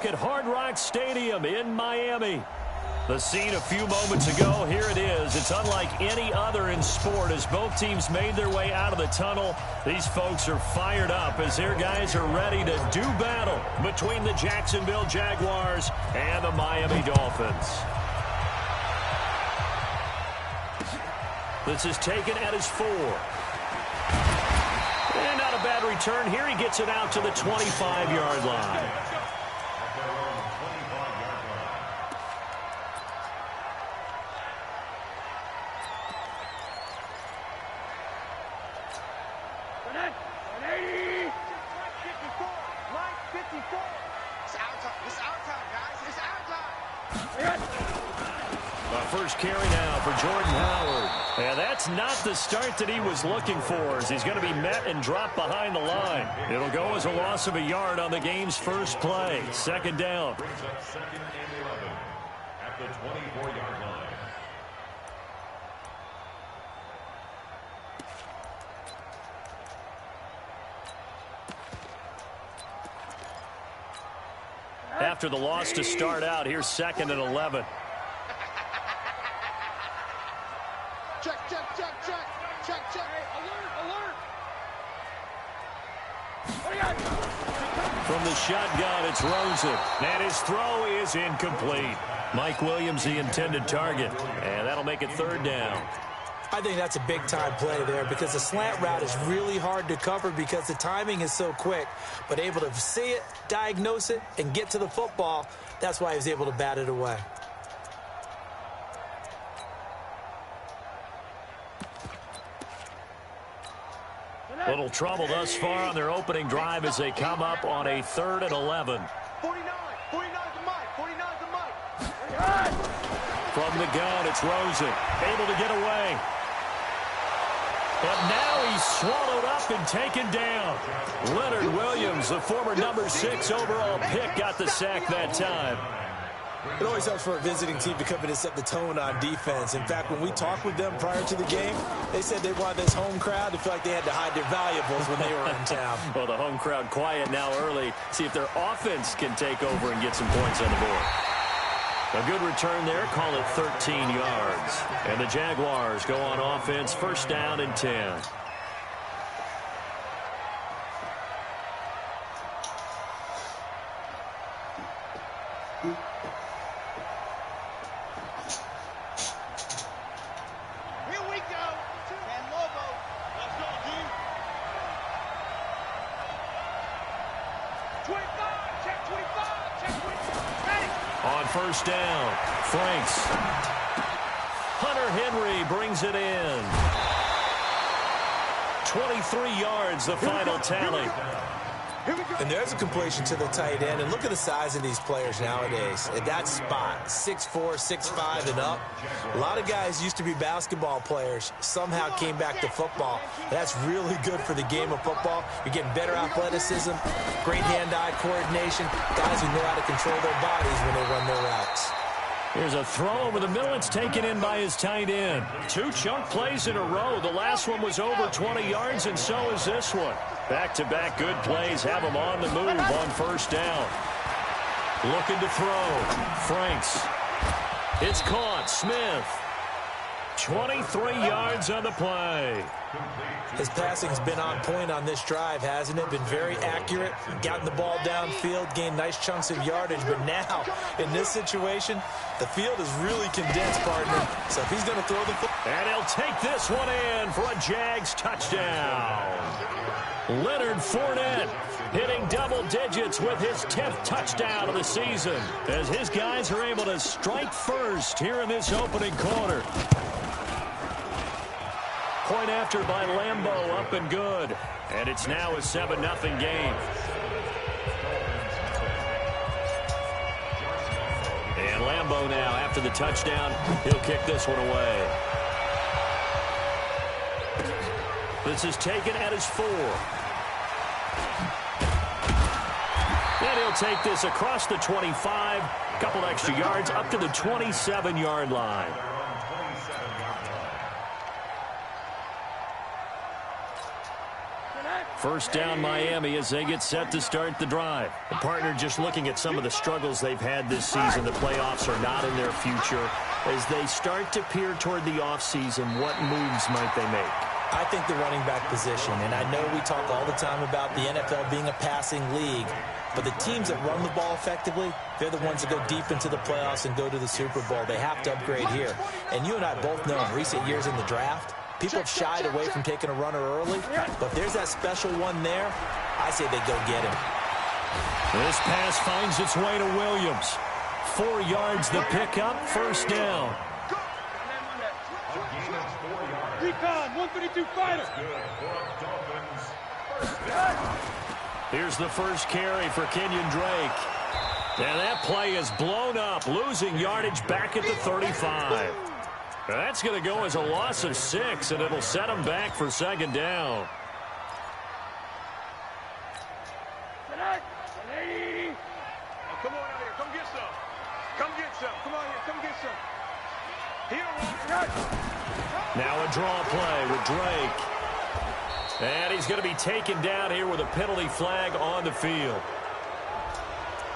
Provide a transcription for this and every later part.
At Hard Rock Stadium in Miami. The scene a few moments ago, here it is. It's unlike any other in sport as both teams made their way out of the tunnel. These folks are fired up as their guys are ready to do battle between the Jacksonville Jaguars and the Miami Dolphins. This is taken at his 4. And not a bad return here. He gets it out to the 25-yard line. First carry now for Jordan Howard. And that's not the start that he was looking for as he's going to be met and dropped behind the line. It'll go as a loss of a yard on the game's first play. Second down. Second and 11 at the 24-yard line. After the loss to start out, here's second and 11. Check. Alert. From the shotgun, it's Rosen. And his throw is incomplete. Mike Williams, the intended target. And that'll make it third down. I think that's a big-time play there because the slant route is really hard to cover because the timing is so quick. But able to see it, diagnose it, and get to the football, that's why he was able to bat it away. Little trouble thus far on their opening drive as they come up on a 3rd and 11. 49 to Mike. From the gun, it's Rosen. Able to get away. But now he's swallowed up and taken down. Leonard Williams, the former number 6 overall pick, got the sack that time. It always helps for a visiting team to come in and set the tone on defense. In fact, when we talked with them prior to the game, they said they wanted this home crowd to feel like they had to hide their valuables when they were in town. Well, the home crowd quiet now early. See if their offense can take over and get some points on the board. A good return there. Call it 13 yards. And the Jaguars go on offense. First down and 10. First down, Franks. Hunter Henry brings it in. 23 yards, the final tally. And there's a completion to the tight end. And look at the size of these players nowadays. At that spot, 6'4", 6'5", and up. A lot of guys used to be basketball players. Somehow came back to football. That's really good for the game of football. You're getting better athleticism, great hand-eye coordination. Guys who know how to control their bodies when they run their routes. Here's a throw over the middle. It's taken in by his tight end. 2 chunk plays in a row. The last one was over 20 yards, and so is this one. Back-to-back good plays have him on the move on first down. Looking to throw. Franks. It's caught. Smith. 23 yards on the play. His passing's been on point on this drive, hasn't it? Been very accurate, gotten the ball downfield, gained nice chunks of yardage. But now, in this situation, the field is really condensed, partner. So if he's going to throw the football. And he'll take this one in for a Jags touchdown. Leonard Fournette hitting double digits with his 10th touchdown of the season as his guys are able to strike first here in this opening quarter. Point after by Lambeau, up and good. And it's now a 7-0 game. And Lambeau now, after the touchdown, he'll kick this one away. This is taken at his 4. And he'll take this across the 25. Couple extra yards up to the 27-yard line. First down Miami as they get set to start the drive. The partner just looking at some of the struggles they've had this season. The playoffs are not in their future. As they start to peer toward the offseason, what moves might they make? I think the running back position, and I know we talk all the time about the NFL being a passing league, but the teams that run the ball effectively, they're the ones that go deep into the playoffs and go to the Super Bowl. They have to upgrade here. And you and I both know in recent years in the draft, people have shied away from taking a runner early, but if there's that special one there, I say they go get him. This pass finds its way to Williams. 4 yards the pickup, first down. Recon, 132 fighter. Here's the first carry for Kenyon Drake. And that play is blown up, losing yardage back at the 35. That's going to go as a loss of 6, and it'll set him back for second down. Come on out here, come get some. Come get some. Come on here, come get some. Now a draw play with Drake. And he's going to be taken down here with a penalty flag on the field.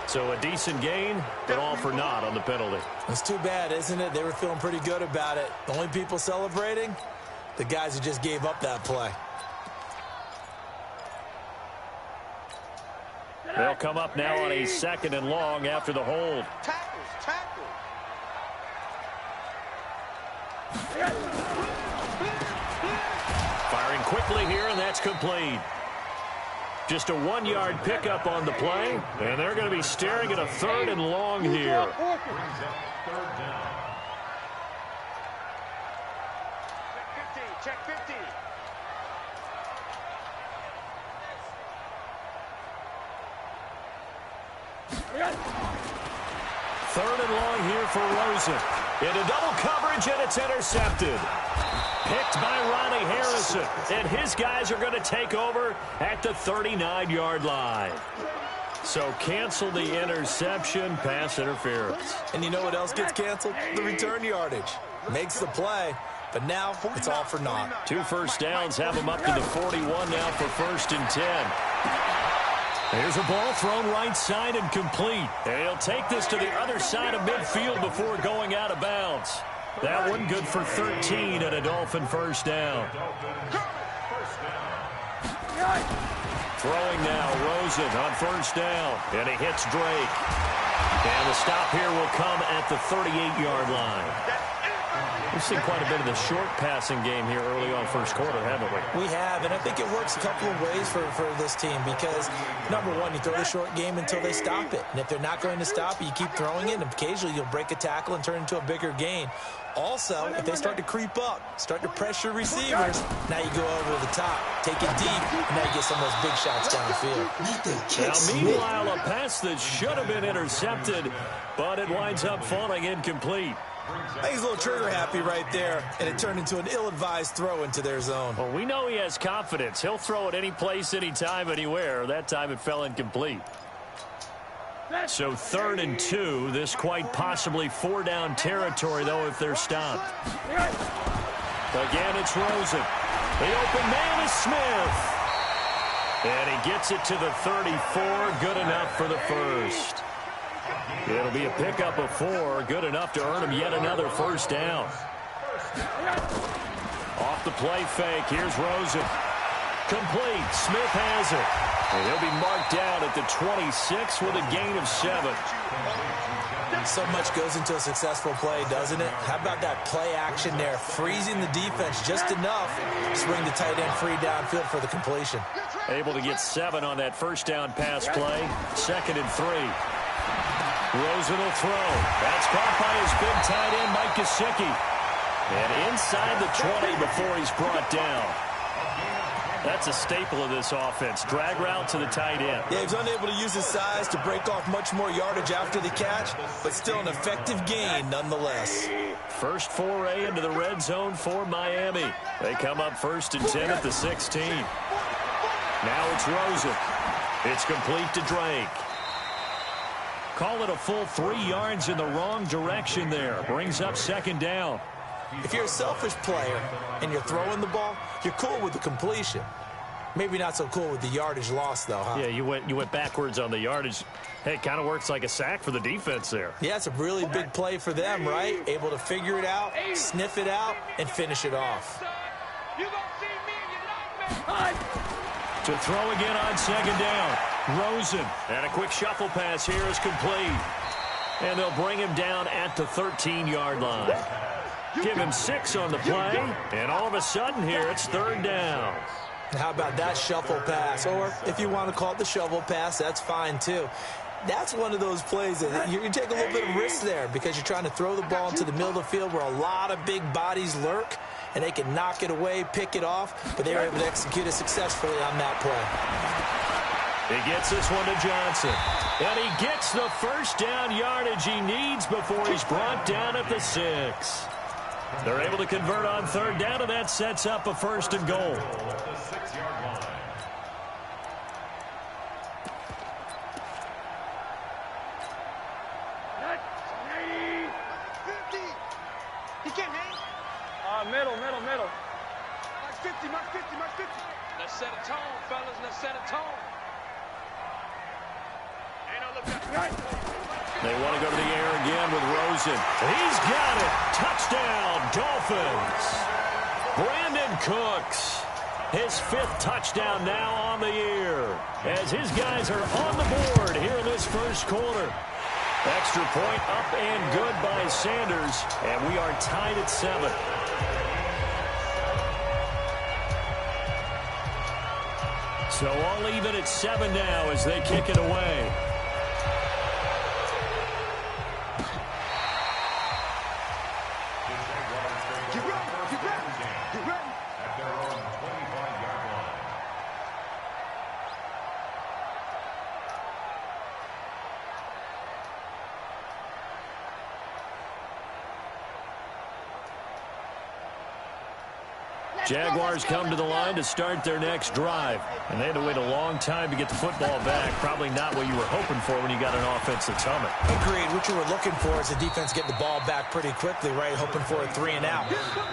So a decent gain, but all for naught on the penalty. It's too bad, isn't it? They were feeling pretty good about it. The only people celebrating, the guys who just gave up that play. They'll come up now on a 2nd and long after the hold. Tackles. Firing quickly here, and that's complete. Just a 1-yard pickup on the play, and they're going to be staring at a 3rd and long here. Check 50. Third and long here for Rosen. Into double coverage, and it's intercepted. Picked by Ronnie Harrison, and his guys are going to take over at the 39-yard line. So cancel the interception, pass interference. And you know what else gets canceled? The return yardage. Makes the play, but now it's all for naught. 2 first downs have them up to the 41 now for 1st and 10. There's a ball thrown right side and complete. And he'll take this to the other side of midfield before going out of bounds. That one good for 13 and a Dolphin first down. Throwing now, Rosen on 1st down. And he hits Drake. And the stop here will come at the 38-yard line. We've seen quite a bit of the short passing game here early on 1st quarter, haven't we? We have, and I think it works a couple of ways for this team because, number one, you throw the short game until they stop it. And if they're not going to stop it, you keep throwing it, and occasionally you'll break a tackle and turn into a bigger gain. Also, if they start to creep up, start to pressure receivers, now you go over the top, take it deep, and now you get some of those big shots downfield. Now, meanwhile, a pass that should have been intercepted, but it winds up falling incomplete. I think he's a little trigger happy right there, and it turned into an ill-advised throw into their zone. Well, we know he has confidence. He'll throw it any place, anytime, anywhere. That time it fell incomplete. So 3rd and 2. This quite possibly 4-down territory, though, if they're stopped. Again, it's Rosen. The open man is Smith. And he gets it to the 34. Good enough for the first. It'll be a pickup of 4. Good enough to earn him yet another first down. Off the play fake. Here's Rosen. Complete. Smith has it. And he'll be marked down at the 26 with a gain of 7. So much goes into a successful play, doesn't it? How about that play action there? Freezing the defense just enough to bring the tight end free downfield for the completion. Able to get 7 on that first down pass play. 2nd and 3. Rosen will throw. That's caught by his big tight end, Mike Gesicki. And inside the 20 before he's brought down. That's a staple of this offense. Drag route to the tight end. Yeah, he's unable to use his size to break off much more yardage after the catch, but still an effective gain nonetheless. First foray into the red zone for Miami. They come up 1st and 10 at the 16. Now it's Rosen. It's complete to Drake. Call it a full 3 yards in the wrong direction there. Brings up 2nd down. If you're a selfish player and you're throwing the ball, you're cool with the completion. Maybe not so cool with the yardage loss, though, huh? Yeah, you went backwards on the yardage. Hey, it kind of works like a sack for the defense there. Yeah, it's a really big play for them, right? Able to figure it out, sniff it out, and finish it off. To throw again on second down. Rosen. And a quick shuffle pass here is complete. And they'll bring him down at the 13-yard line. Give him 6 on the play. And all of a sudden here, it's third down. How about that shuffle pass? Or if you want to call it the shovel pass, that's fine too. That's one of those plays that you take a little bit of risk there because you're trying to throw the ball into the middle of the field where a lot of big bodies lurk, and they can knock it away, pick it off, but they were able to execute it successfully on that play. He gets this one to Johnson. And he gets the first down yardage he needs before he's brought down at the 6. They're able to convert on third down, and that sets up a first and goal. Middle. Mark 50. Let's set a tone, fellas. Let's set a tone. Ain't no look back. They want to go to the air again with Rosen. He's got it. Touchdown, Dolphins. Brandon Cooks. His 5th touchdown now on the year as his guys are on the board here in this first quarter. Extra point up and good by Sanders, and we are tied at 7. So all even at 7 now as they kick it away. Jaguars come to the line to start their next drive. And they had to wait a long time to get the football back. Probably not what you were hoping for when you got an offense that's humming. Agreed. What you were looking for is the defense getting the ball back pretty quickly, right? Hoping for a 3 and out.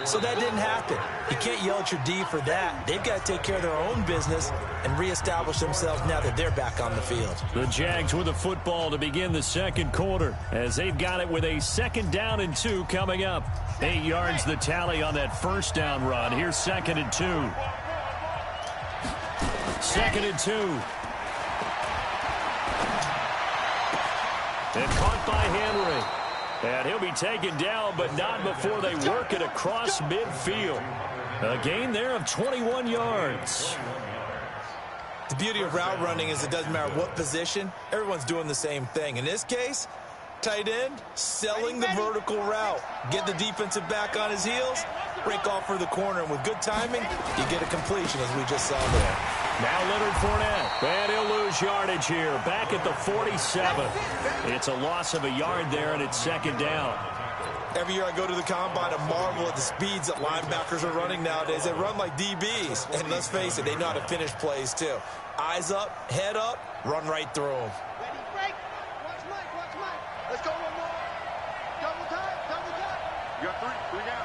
So that didn't happen. You can't yell at your D for that. They've got to take care of their own business and reestablish themselves now that they're back on the field. The Jags with the football to begin the second quarter as they've got it with a 2nd down and 2 coming up. 8 yards the tally on that first down run. Here's 2nd and 2. 2nd and 2. And caught by Henry. And he'll be taken down, but not before they work it across midfield. A gain there of 21 yards. The beauty of route running is it doesn't matter what position. Everyone's doing the same thing. In this case, tight end, selling the vertical route. Get the defensive back on his heels, break off for the corner, and with good timing, you get a completion as we just saw there. Now Leonard Fournette, and he'll lose yardage here, back at the 47. It's a loss of a yard there, and it's 2nd down. Every year I go to the combine and marvel at the speeds that linebackers are running nowadays. They run like DBs, and let's face it, they know how to finish plays too. Eyes up, head up, run right through them. Ready, break. Watch Mike. Let's go one more. Double time. You got 3 down.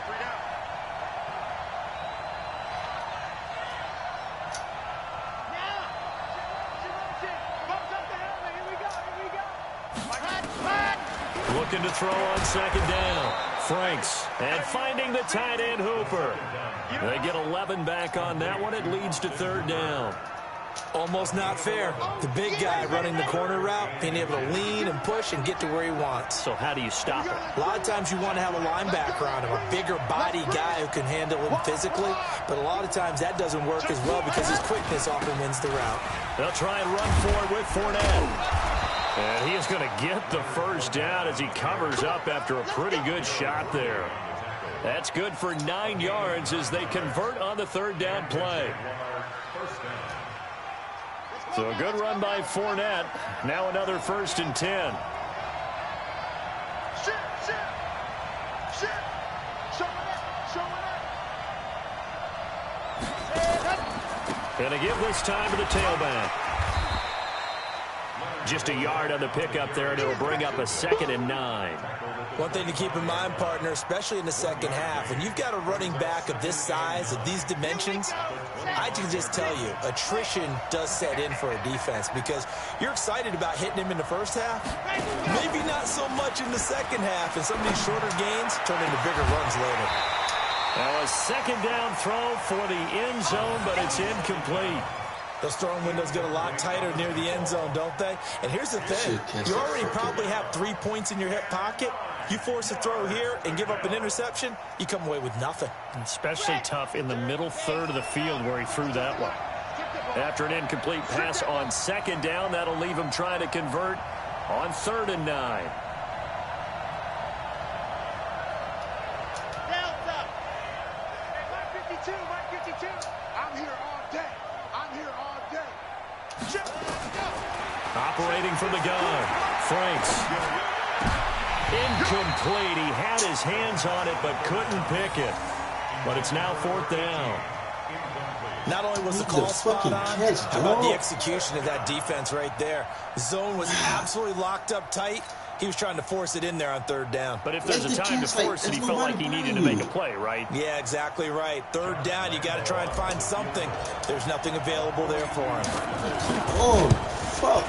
Looking to throw on 2nd down. Franks, and finding the tight end Hooper. They get 11 back on that one. It leads to 3rd down. Almost not fair. The big guy running the corner route, being able to lean and push and get to where he wants. So how do you stop it? A lot of times you want to have a linebacker on him, a bigger body guy who can handle him physically, but a lot of times that doesn't work as well because his quickness often wins the route. They'll try and run for it with Fournette. And he is going to get the first down as he covers up after a pretty good shot there. That's good for 9 yards as they convert on the 3rd down play. So a good run by Fournette. Now another 1st and 10. Going to give this time to the tailback. Just a yard on the pickup there, and it'll bring up a 2nd and 9. One thing to keep in mind, partner, especially in the second half, when you've got a running back of this size, of these dimensions, I can just tell you, attrition does set in for a defense because you're excited about hitting him in the first half. Maybe not so much in the second half, and some of these shorter gains turn into bigger runs later. Now a 2nd down throw for the end zone, but it's incomplete. Those throwing windows get a lot tighter near the end zone, don't they? And here's the thing. You already probably have 3 points in your hip pocket. You force a throw here and give up an interception, you come away with nothing. Especially tough in the middle third of the field where he threw that one. After an incomplete pass on 2nd down, that'll leave him trying to convert on 3rd and 9. Delta. Mike 52, Mike 52. I'm here all day. I'm here all day. Operating from the gun, Franks. Incomplete. He had his hands on it but couldn't pick it. But it's now 4th down. Not only was the call spot on, how about the execution of that defense right there? The zone was absolutely locked up tight. He was trying to force it in there on 3rd down. But if there's a time to force it, he felt like he needed to make a play, right? Yeah, exactly right. 3rd down, you got to try and find something. There's nothing available there for him. Oh, fuck.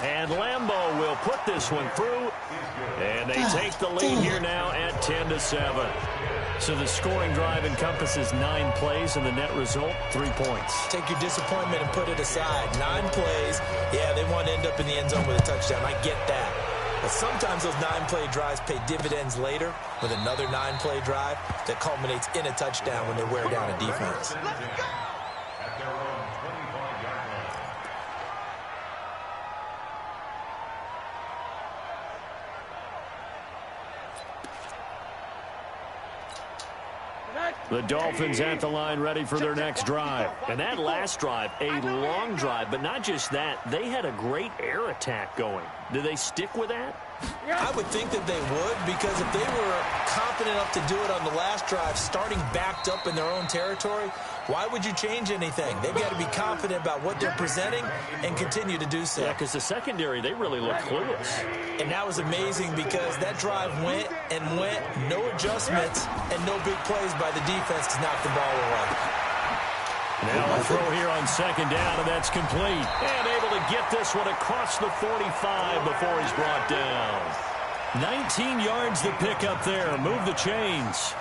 And Lambeau will put this one through. And they take the lead here now at 10-7. So the scoring drive encompasses 9 plays, and the net result, 3 points. Take your disappointment and put it aside. 9 plays. Yeah, they want to end up in the end zone with a touchdown. I get that. But sometimes those 9-play drives pay dividends later with another 9-play drive that culminates in a touchdown when they wear down a defense. The Dolphins at the line ready for their next drive. And that last drive, a long drive, but not just that. They had a great air attack going. Do they stick with that? I would think that they would, because if they were confident enough to do it on the last drive, starting backed up in their own territory, why would you change anything? They've got to be confident about what they're presenting and continue to do so. Yeah, because the secondary, they really look clueless. And that was amazing because that drive went and went, no adjustments, and no big plays by the defense to knock the ball away. Now a throw here on 2nd down, and that's complete. And able to get this one across the 45 before he's brought down. 19 yards to pick up there. Move the chains.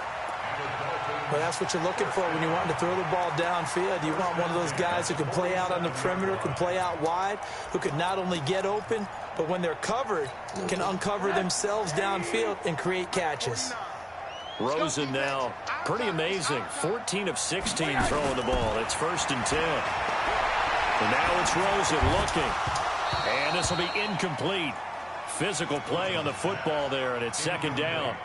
Well, that's what you're looking for when you want to throw the ball downfield. You want one of those guys who can play out on the perimeter, can play out wide, who can not only get open, but when they're covered, can uncover themselves downfield and create catches. Rosen now, pretty amazing. 14 of 16 throwing the ball. It's 1st and 10. And now it's Rosen looking. And this will be incomplete. Physical play on the football there, and it's 2nd down.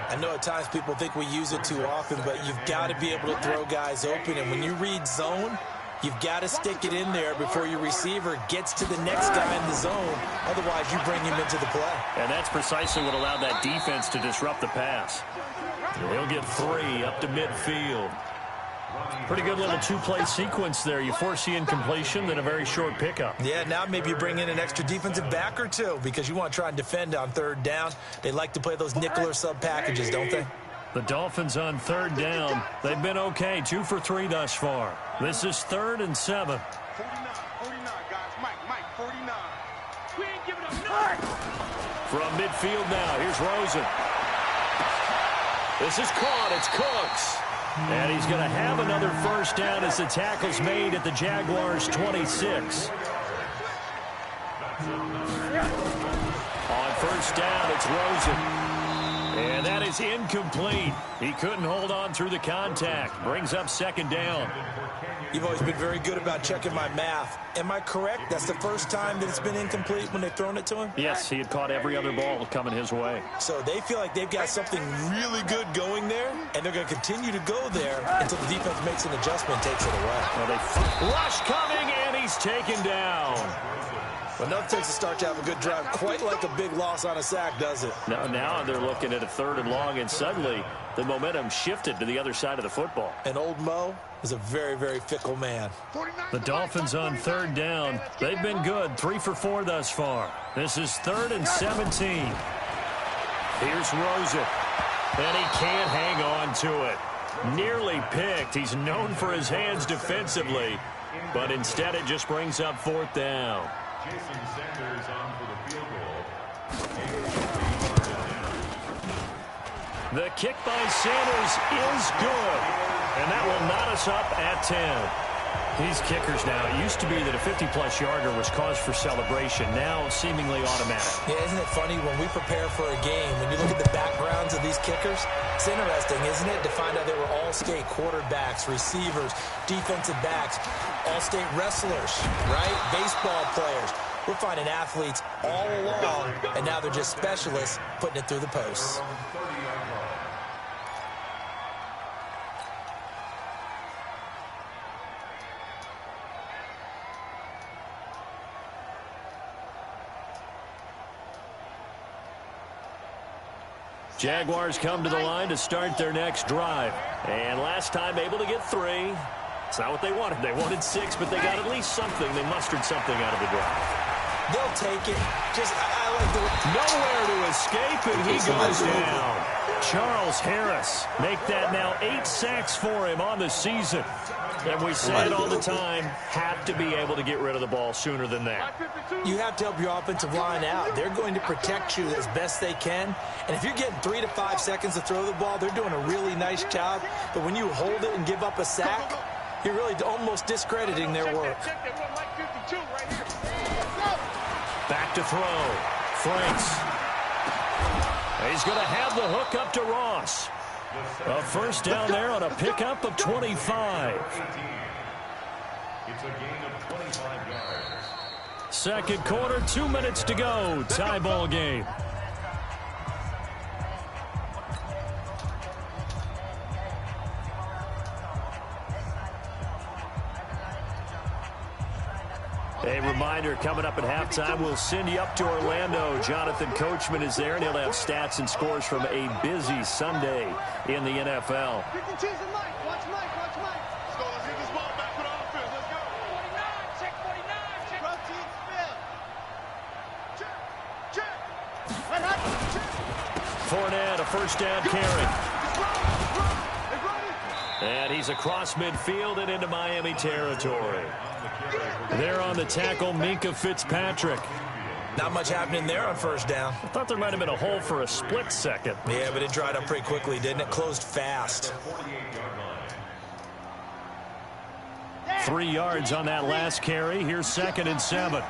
I know at times people think we use it too often, but you've got to be able to throw guys open. And when you read zone, you've got to stick it in there before your receiver gets to the next guy in the zone. Otherwise, you bring him into the play. And that's precisely what allowed that defense to disrupt the pass. They'll get 3 up to midfield. Pretty good little 2-play sequence there. You force the incompletion, then a very short pickup. Yeah, now maybe you bring in an extra defensive back or two because you want to try and defend on 3rd down. They like to play those nickel or sub packages, don't they? The Dolphins on 3rd down. They've been okay, 2 for 3 thus far. This is 3rd and 7. 49, guys. Mike, 49. We ain't giving up nothing. From midfield now, here's Rosen. This is caught. It's Cooks. And he's going to have another 1st down as the tackle's made at the Jaguars' 26. On 1st down, it's Rosen. And that is incomplete. He couldn't hold on through the contact. Brings up 2nd down. You've always been very good about checking my math. Am I correct? That's the first time that it's been incomplete when they've thrown it to him? Yes, he had caught every other ball coming his way. So they feel like they've got something really good going there, and they're going to continue to go there until the defense makes an adjustment and takes it away. Well, they rush coming, and he's taken down. Well, nothing takes a start to have a good drive quite like a big loss on a sack, does it? Now they're looking at a 3rd and long, and suddenly the momentum shifted to the other side of the football. And old Mo, is a very, very fickle man. The Dolphins on third down. They've been good, 3 for 4 thus far. This is 3rd and 17. Here's Rosen, and he can't hang on to it. Nearly picked. He's known for his hands defensively, but instead it just brings up 4th down. Jason Sanders on for the field goal. The kick by Sanders is good, and that will knot us up at 10. These kickers now, it used to be that a 50-plus yarder was cause for celebration. Now seemingly automatic. Yeah, isn't it funny when we prepare for a game, when you look at the backgrounds of these kickers, it's interesting, isn't it, to find out they were all-state quarterbacks, receivers, defensive backs, all-state wrestlers, right? Baseball players. We're finding athletes all along, and now they're just specialists putting it through the posts. Jaguars come to the line to start their next drive. And last time able to get 3. It's not what they wanted. They wanted 6, but they got at least something. They mustered something out of the drive. They'll take it. Just, I like the... Nowhere to escape, and he goes down. Charles Harris make that now 8 sacks for him on the season. And we say it all the time, have to be able to get rid of the ball sooner than that. You have to help your offensive line out. They're going to protect you as best they can. And if you're getting 3 to 5 seconds to throw the ball, they're doing a really nice job. But when you hold it and give up a sack, you're really almost discrediting their work. Back to throw. Franks. He's going to have the hook up to Ross. A first down there on a pickup of 25. It's a gain of 25 yards. Second quarter, 2 minutes to go. Tie ball game. A reminder, coming up at halftime, we'll send you up to Orlando. Jonathan Coachman is there, and he'll have stats and scores from a busy Sunday in the NFL. Watch Mike. Let's go. Let's get this ball back to the offense. Let's go. 49, check 49. Check. Protein spell. Check. Fournette, a first down carry. And he's across midfield and into Miami territory. There on the tackle, Minkah Fitzpatrick. Not much happening there on first down. I thought there might have been a hole for a split second. Yeah, but it dried up pretty quickly, didn't it? Closed fast. 3 yards on that last carry. Here's 2nd and 7.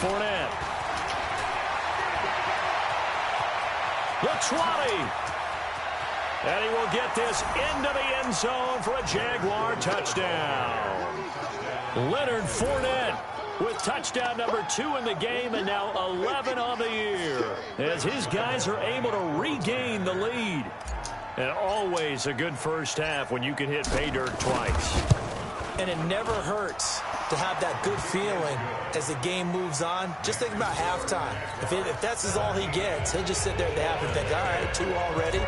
Fournette. Latrani. And he will get this into the end zone for a Jaguar touchdown. Leonard Fournette with touchdown number 2 in the game, and now 11 on the year, as his guys are able to regain the lead. And always a good first half when you can hit pay dirt twice. And it never hurts to have that good feeling as the game moves on. Just think about halftime. If that's all he gets, he'll just sit there at the half and think, all right, 2 already.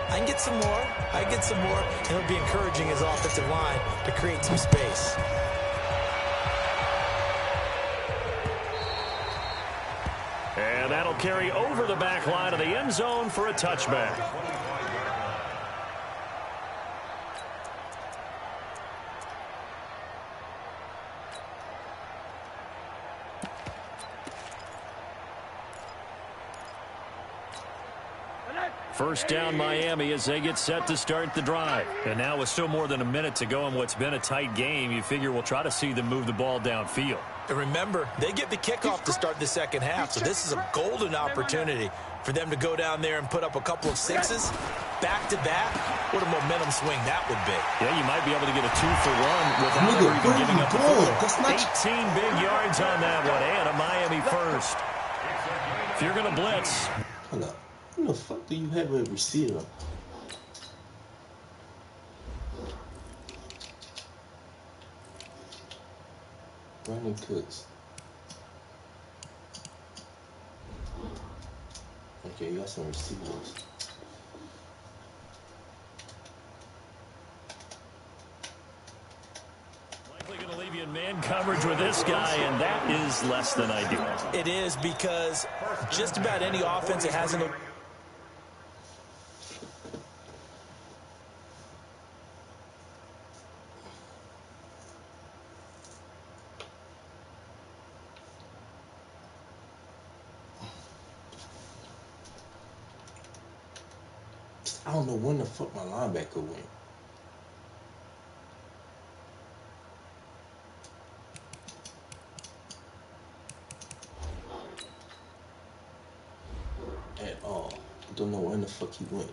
I can get some more. And he'll be encouraging his offensive line to create some space. And that'll carry over the back line of the end zone for a touchback. First down Miami as they get set to start the drive. And now with still more than a minute to go in what's been a tight game, you figure we'll try to see them move the ball downfield. And remember, they get the kickoff to start the second half, so this is a golden opportunity for them to go down there and put up a couple of 6s back-to-back. What a momentum swing that would be. Yeah, you might be able to get a 2-for-1 without ever even giving up the football. 18 big yards on that one, and a Miami first. If you're going to blitz. Hold up. Who the fuck do you have a receiver? Brandon Cooks. Okay, you got some receivers. guy, and that is less than ideal. It is, because just about any offense that hasn't... I don't know when the fuck my linebacker went. At all. I don't know when the fuck he went.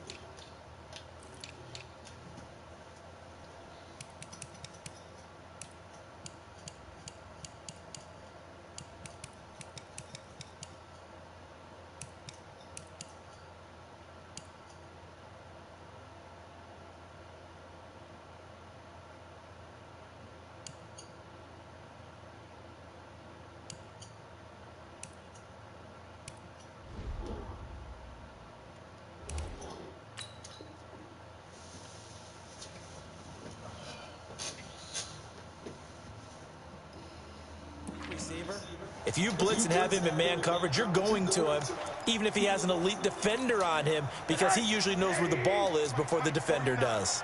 If you blitz and have him in man coverage, you're going to him, even if he has an elite defender on him, because he usually knows where the ball is before the defender does.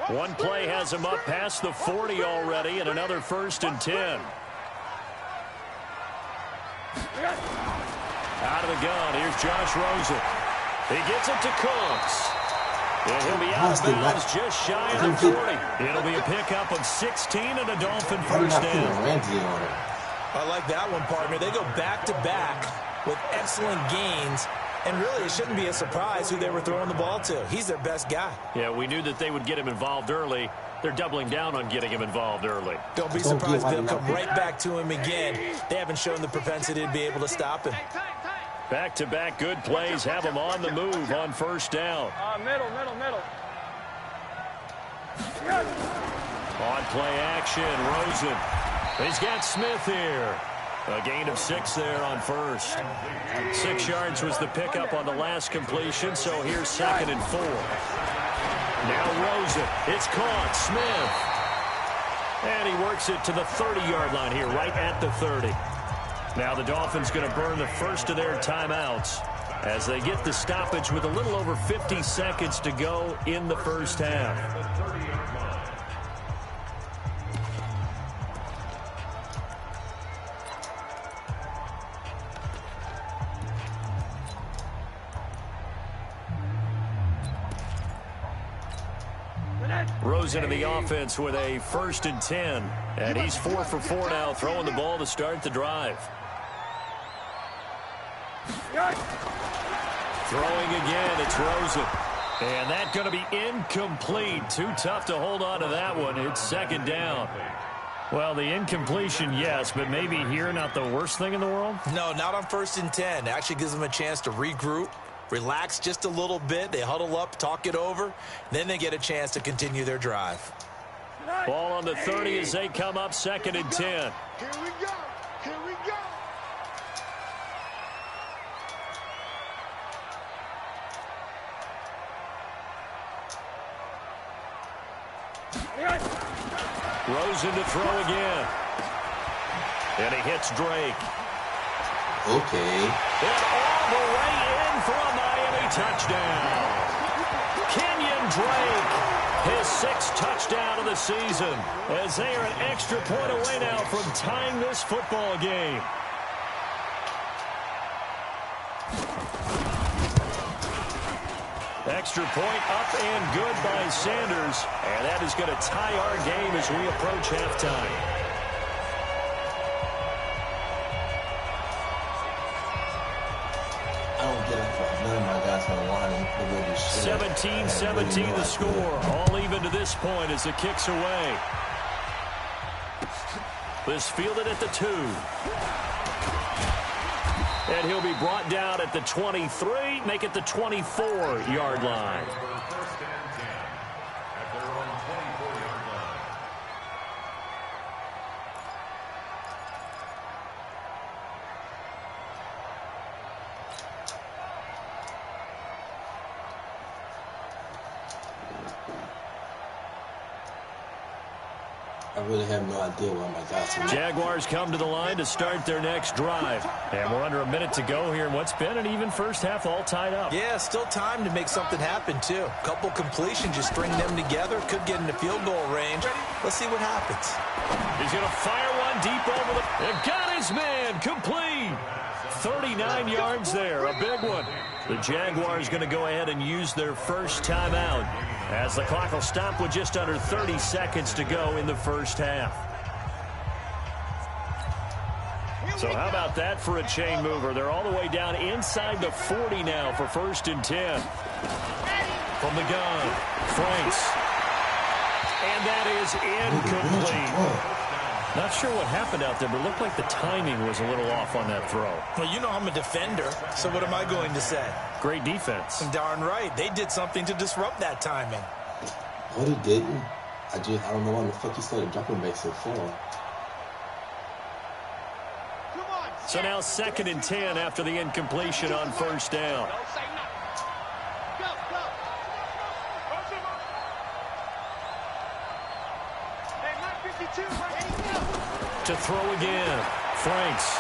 One play has him up past the 40 already, and another 1st and 10. Out of the gun, here's Josh Rosen. He gets it to Cooks. And he'll be out of bounds just shy of the 40. It'll be a pickup of 16 and a Dolphin first down. I like that one, partner. They go back-to-back with excellent gains, and really it shouldn't be a surprise who they were throwing the ball to. He's their best guy. Yeah, we knew that they would get him involved early. They're doubling down on getting him involved early. Don't be surprised if they'll come right back to him again. They haven't shown the propensity to be able to stop him. Back-to-back good plays have him on the move on 1st down. Middle. On play action, Rosen. He's got Smith here. A gain of 6 there on 1st. 6 yards was the pickup on the last completion, so here's 2nd and 4. Now Rosen. It's caught. Smith. And he works it to the 30-yard line here, right at the 30. Now the Dolphins going to burn the first of their timeouts as they get the stoppage with a little over 50 seconds to go in the first half. Rosen in the offense with a 1st and 10. And he's 4 for 4 now, throwing the ball to start the drive. Throwing again, it's Rosen. And that's going to be incomplete. Too tough to hold on to that one. It's 2nd down. Well, the incompletion, yes, but maybe here not the worst thing in the world? No, not on 1st and 10. It actually gives them a chance to regroup, relax just a little bit. They huddle up, talk it over. Then they get a chance to continue their drive. Ball on the 30 as they come up 2nd and 10. Here we go. Here we go. Rosen to throw again. And he hits Drake. Okay. And all the way in for a Miami touchdown. Kenyon Drake, his 6th touchdown of the season, as they are an extra point away now from tying this football game. Extra point up and good by Sanders, and that is going to tie our game as we approach halftime. I don't get it. None of my guys on the line and really shit. 17-17 the score. All even to this point as the kick's away. This fielded at the 2. And he'll be brought down at the 23, make it the 24-yard line. I really have no idea why my guys are. Jaguars come to the line to start their next drive. And we're under a minute to go here in what's been an even first half, all tied up. Yeah, still time to make something happen, too. Couple completions, just string them together. Could get into field goal range. Let's see what happens. He's going to fire one deep over the... And got his man, complete. 39 yards there, a big one. The Jaguars going to go ahead and use their first timeout as the clock will stop with just under 30 seconds to go in the first half. So how about that for a chain mover? They're all the way down inside the 40 now for 1st and 10. From the gun, Franks. And that is incomplete. Not sure what happened out there, but it looked like the timing was a little off on that throw. Well, you know I'm a defender, so what am I going to say? Great defense. Darn right. They did something to disrupt that timing. What he didn't. I don't know why the fuck he started dropping back so far. So now 2nd and 10 after the incompletion on 1st down. To throw again. Franks.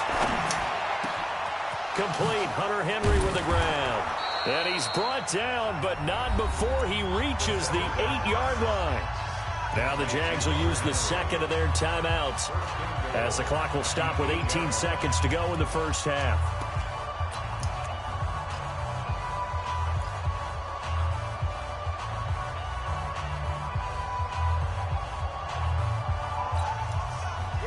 Complete. Hunter Henry with the ground. And he's brought down, but not before he reaches the 8-yard line. Now the Jags will use the second of their timeouts as the clock will stop with 18 seconds to go in the first half.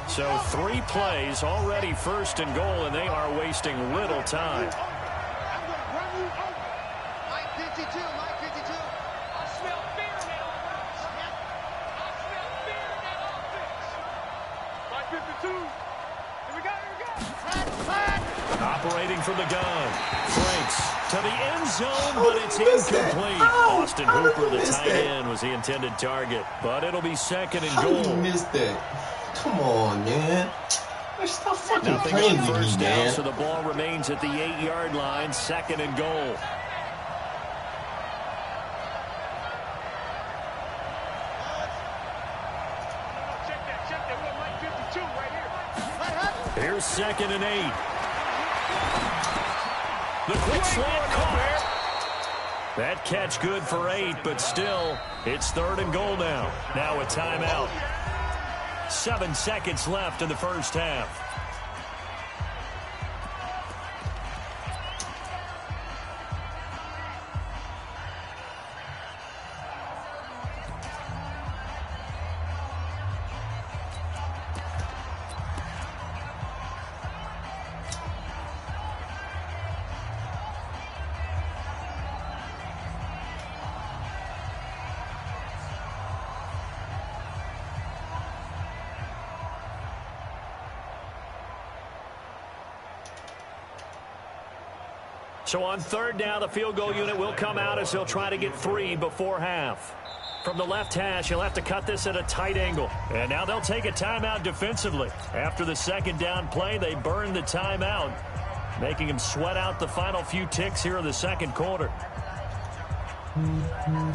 So 3 plays, already 1st and goal, and they are wasting little time. I'm going to run you over. Mike 52, Mike 52. I smell fear in that offense. I smell fear in that offense. Mike 52. Here we go, here we go. Flat. Operating from the gun. Franks to the end zone, but it's incomplete. Austin Hooper, the tight end, was the intended target, but it'll be 2nd and goal. How did you miss that? Come on, man. Stop fucking Nothing playing on with first me, down, man. so the ball remains at the 8-yard line, 2nd and goal. Check that. We're Mike 52 right here. Here's 2nd and 8. The quick slant caught. That catch good for 8, but still, it's 3rd and goal now. Now a timeout. 7 seconds left in the first half. So on 3rd down, the field goal unit will come out as he'll try to get 3 before half. From the left hash, he'll have to cut this at a tight angle. And now they'll take a timeout defensively. After the 2nd down play, they burn the timeout, making him sweat out the final few ticks here in the 2nd quarter.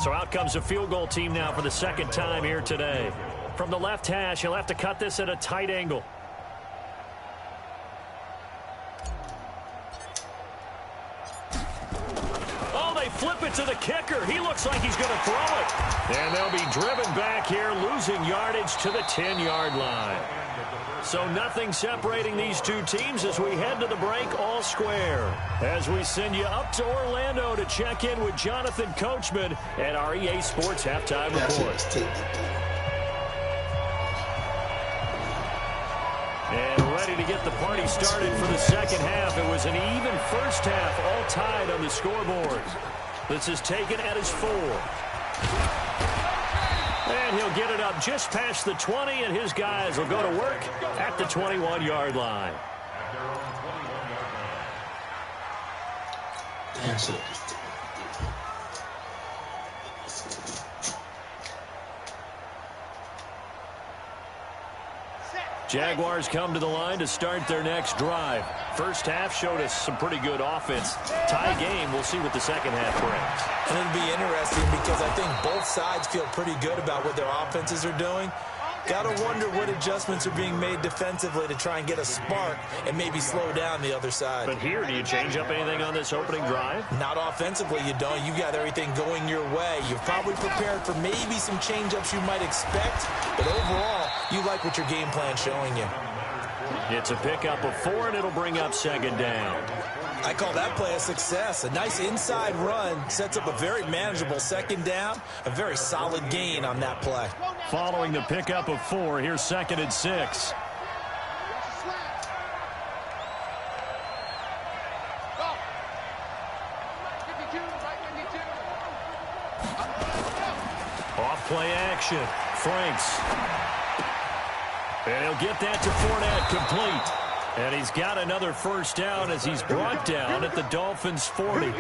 So out comes the field goal team now for the 2nd time here today. From the left hash, he'll have to cut this at a tight angle. Flip it to the kicker. He looks like he's going to throw it. And they'll be driven back here, losing yardage to the 10-yard line. So nothing separating these two teams as we head to the break all square. As we send you up to Orlando to check in with Jonathan Coachman at our EA Sports Halftime Report. And ready to get the party started for the 2nd half. It was an even first half, all tied on the scoreboard. This is taken at his 4. And he'll get it up just past the 20, and his guys will go to work at the 21-yard line. Damn, shit. Jaguars come to the line to start their next drive. First half showed us some pretty good offense. Tie game, we'll see what the 2nd half brings. And it'll be interesting because I think both sides feel pretty good about what their offenses are doing. Got to wonder what adjustments are being made defensively to try and get a spark and maybe slow down the other side. But here, do you change up anything on this opening drive? Not offensively, you don't. You've got everything going your way. You've probably prepared for maybe some change-ups you might expect, but overall, you like what your game plan's showing you. It's a pickup of 4, and it'll bring up second down. I call that play a success. A nice inside run sets up a very manageable second down, a very solid gain on that play. Following the pickup of 4, here's 2nd and 6. Off play action. Franks. And he'll get that to Fournette, complete. And he's got another first down as he's brought down at the Dolphins' 40.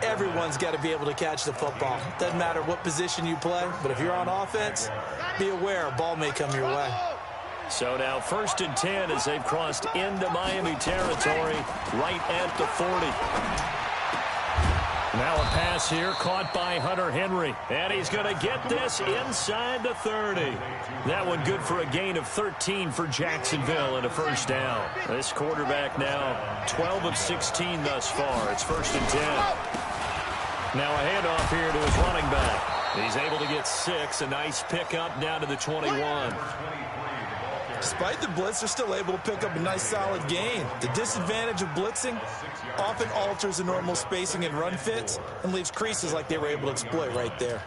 Everyone's got to be able to catch the football. Doesn't matter what position you play, but if you're on offense, be aware a ball may come your way. So now 1st and 10 as they've crossed into Miami territory right at the 40. Now a pass here caught by Hunter Henry. And he's going to get this inside the 30. That one good for a gain of 13 for Jacksonville and a first down. This quarterback now 12 of 16 thus far. It's 1st and 10. Now a handoff here to his running back. He's able to get 6. A nice pickup down to the 21. Despite the blitz, they're still able to pick up a nice solid gain. The disadvantage of blitzing often alters the normal spacing and run fits and leaves creases like they were able to exploit right there.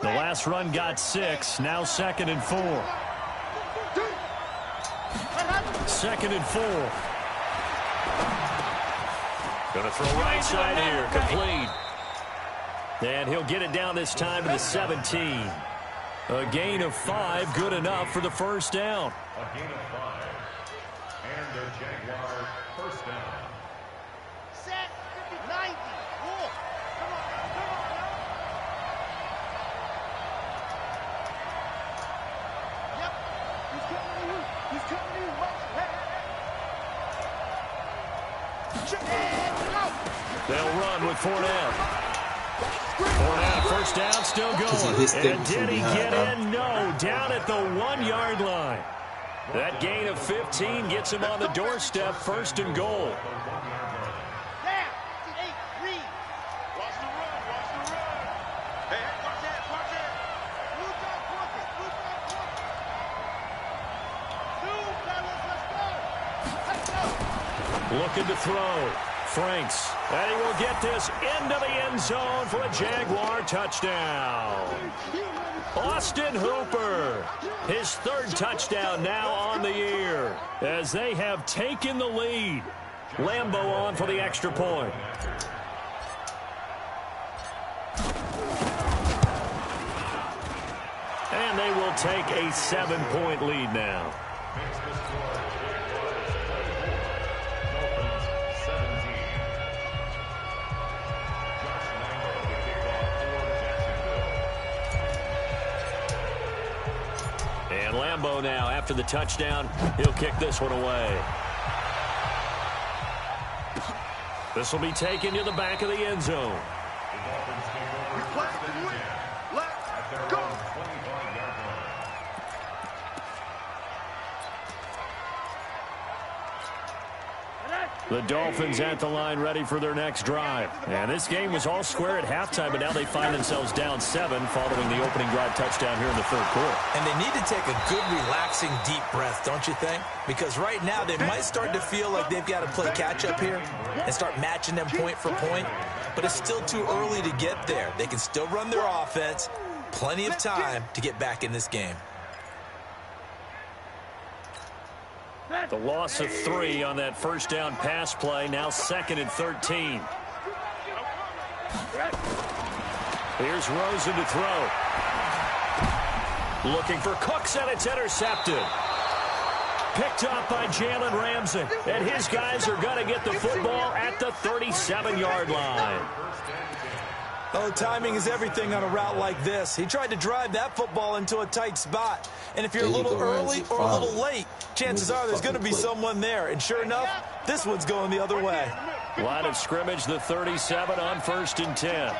The last run got 6. Now 2nd and 4. 2nd and 4. Going to throw right side here. Complete. And he'll get it down this time to the 17. A gain of 5, good enough for the first down. A gain of 5. And the Jaguars first down. Set 90. Cool. Come on, come on. Yep. He's coming to you. He's coming to you. They'll run with Fournette. Fournette, first down, still going. And did he get in? No, down at the 1-yard line. That gain of 15 gets him on the doorstep, 1st and goal. Down. 8, read. Watch the run. Watch the run. Hey, watch that. Watch that. Blue dot crooked. Blue dot crooked. 2, fellas, let's go. Let's go. Looking to throw. Franks. And he will get this into the end zone for a Jaguar touchdown. Austin Hooper. His 3rd touchdown now on the year as they have taken the lead. Lambeau on for the extra point. And they will take a 7-point lead now. Lambeau now, after the touchdown, he'll kick this one away. This will be taken to the back of the end zone. Let's go. The Dolphins at the line ready for their next drive. And this game was all square at halftime, but now they find themselves down 7 following the opening drive touchdown here in the 3rd quarter. And they need to take a good, relaxing, deep breath, don't you think? Because right now they might start to feel like they've got to play catch-up here and start matching them point for point. But it's still too early to get there. They can still run their offense. Plenty of time to get back in this game. The loss of 3 on that first down pass play. Now 2nd and 13. Here's Rosen to throw. Looking for Cooks, and it's intercepted. Picked up by Jalen Ramsey. And his guys are going to get the football at the 37-yard line. Oh, timing is everything on a route like this. He tried to drive that football into a tight spot. And if you're a little early or a little late, chances are there's going to be someone there. And sure enough, this one's going the other way. Line of scrimmage, the 37 on 1st and 10.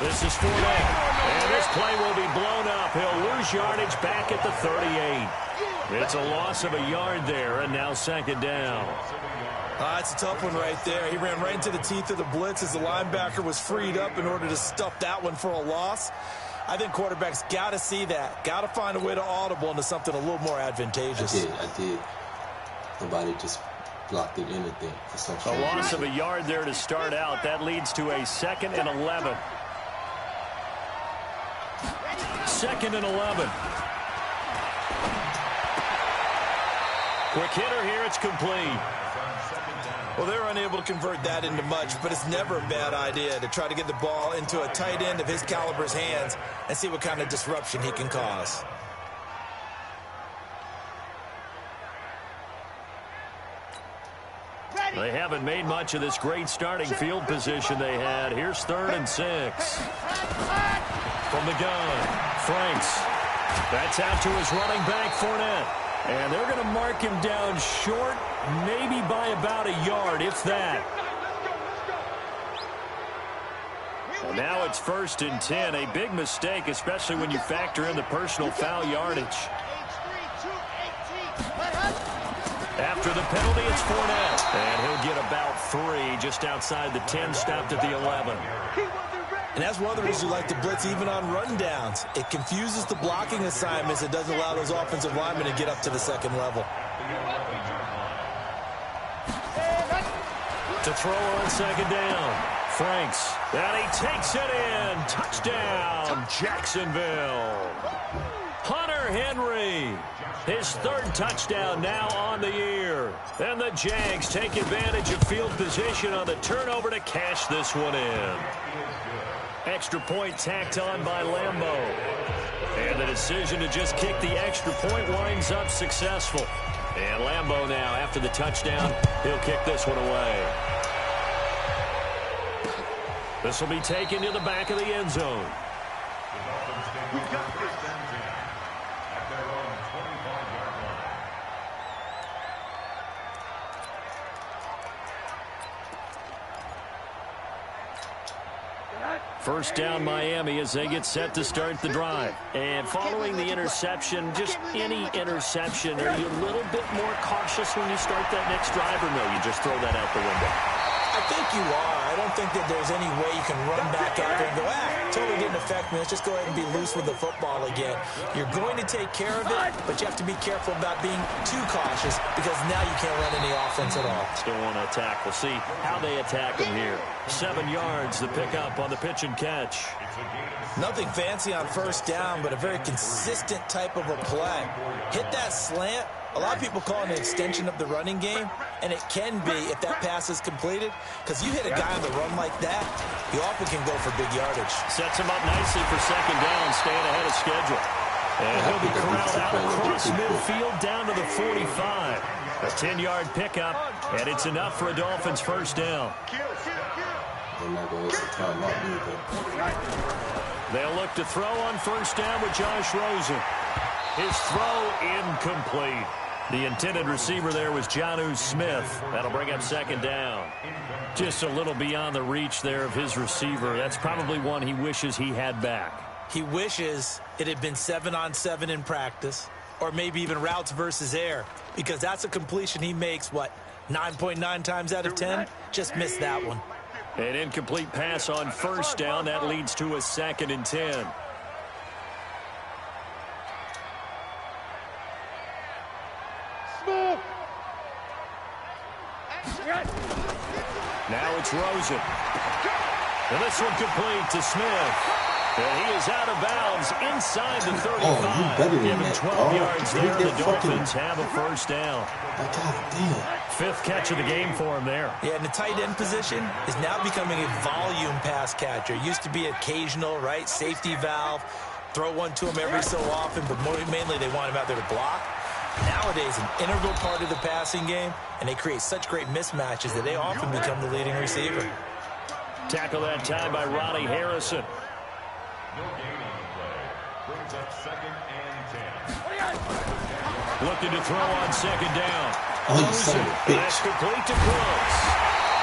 This is Fournette. And this play will be blown up. He'll lose yardage back at the 38. It's a loss of a yard there, and now second down. It's a tough one right there. He ran right into the teeth of the blitz as the linebacker was freed up in order to stuff that one for a loss. I think quarterbacks got to see that. Got to find a way to audible into something a little more advantageous. I did. Nobody just blocked it anything for some A loss of a yard there to start out. That leads to a 2nd and 11. 2nd and 11. Quick hitter here. It's complete. Well, they're unable to convert that into much, but it's never a bad idea to try to get the ball into a tight end of his caliber's hands and see what kind of disruption he can cause. They haven't made much of this great starting field position they had. Here's 3rd and 6. From the gun, Franks. That's out to his running back, Fournette. And they're going to mark him down short, maybe by about a yard, if that. And now it's 1st and 10. A big mistake, especially when you factor in the personal foul yardage. After the penalty, it's Fournette. And he'll get about 3 just outside the 10, stopped at the 11. And that's one of the reasons you like to blitz even on rundowns. It confuses the blocking assignments. It doesn't allow those offensive linemen to get up to the 2nd level. To throw on 2nd down. Franks. And he takes it in. Touchdown, Jacksonville. Hunter Henry. His 3rd touchdown now on the year. And the Jags take advantage of field position on the turnover to cash this one in. Extra point tacked on by Lambeau. And the decision to just kick the extra point winds up successful. And Lambeau now, after the touchdown, he'll kick this one away. This will be taken to the back of the end zone. We got this at their own 25-yard line. First down Miami as they get set to start the drive. And following the interception, just any interception, are you a little bit more cautious when you start that next drive, or no, you just throw that out the window? I think you are. I don't think that there's any way you can run back out there and go, totally didn't affect me. Let's just go ahead and be loose with the football again. You're going to take care of it, but you have to be careful about being too cautious because now you can't run any offense at all. Still want to attack. We'll see how they attack them here. 7 yards, the pickup on the pitch and catch. Nothing fancy on first down, but a very consistent type of a play. Hit that slant. A lot of people call it an extension of the running game, and it can be if that pass is completed, because you hit a guy on the run like that, you often can go for big yardage. Sets him up nicely for second down, staying ahead of schedule. And he'll be corralled out across midfield down to the 45. A 10-yard pickup, and it's enough for a Dolphins first down. They're not going to waste the time out either. They'll look to throw on first down with Josh Rosen. His throw incomplete. The intended receiver there was Jonnu Smith. That'll bring up second down. Just a little beyond the reach there of his receiver. That's probably one he wishes he had back. He wishes it had been 7-on-7 in practice, or maybe even routes versus air, because that's a completion he makes, 9.9 times out of 10? Just missed that one. An incomplete pass on first down. That leads to a 2nd and 10. Now it's Rosen. And this one complete to Smith. And he is out of bounds inside the 35. Give him 12 yards there. The Dolphins have a first down. God damn. 5th catch of the game for him there. Yeah, and the tight end position is now becoming a volume pass catcher. Used to be occasional, right? Safety valve. Throw one to him every so often, but mainly they want him out there to block. Nowadays, an integral part of the passing game, and they create such great mismatches that they often become the leading receiver. Tackle that time by Ronnie Harrison. No gain on the play. Brings up 2nd and 10. Looking to throw on second down. Oh, you son of a bitch. That's complete to Brooks.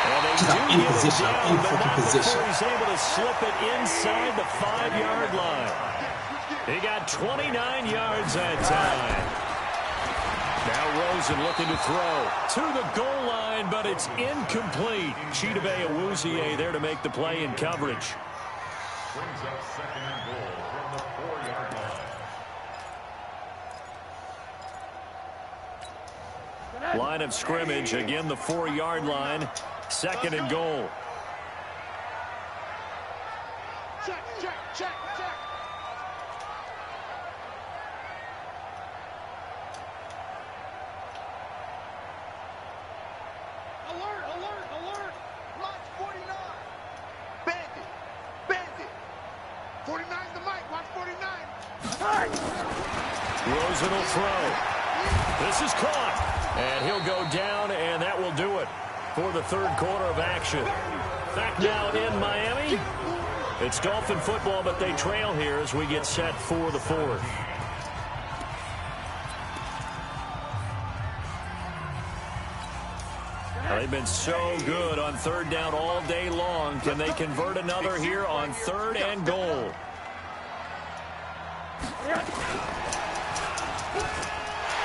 And they Just do I'm in get position. it down, I'm in but freaking not position. before he's able to slip it inside the 5-yard line. He got 29 yards that time. Now Rosen looking to throw to the goal line, but it's incomplete. Chidobe Awuzie there to make the play in coverage. Brings up second and goal from the 4-yard line. Line of scrimmage, again the 4-yard line, second and goal. Check, check, check, check. Alert, alert, alert. Watch 49. Bandit, bandit. 49's the mic. Watch 49. Rosen will throw. This is caught. And he'll go down, and that will do it for the third quarter of action. Back now in Miami. It's Dolphin football, but they trail here as we get set for the fourth. They've been so good on third down all day long. Can they convert another here on third and goal?